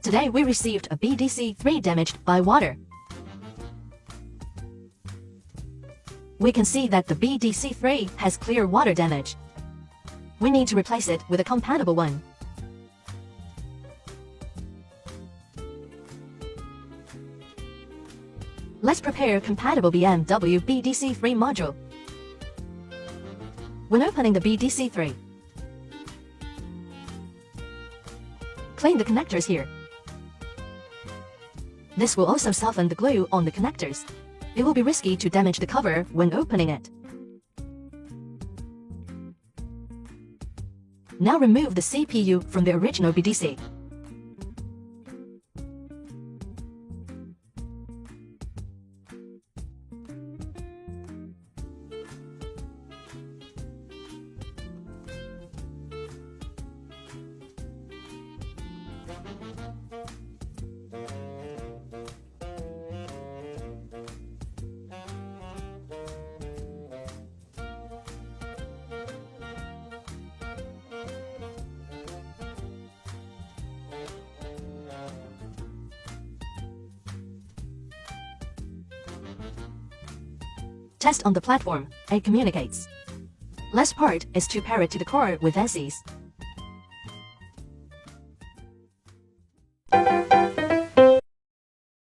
Today we received a BDC-3 damaged by water. We can see that the BDC-3 has clear water damage. We need to replace it with a compatible one. Let's prepare compatible BMW BDC-3 module. When opening the BDC-3, clean the connectors here. This will also soften the glue on the connectors. It will be risky to damage the cover when opening it. Now remove the CPU from the original BDC. Test on the platform. It communicates. Last part is to pair it to the core with SEs.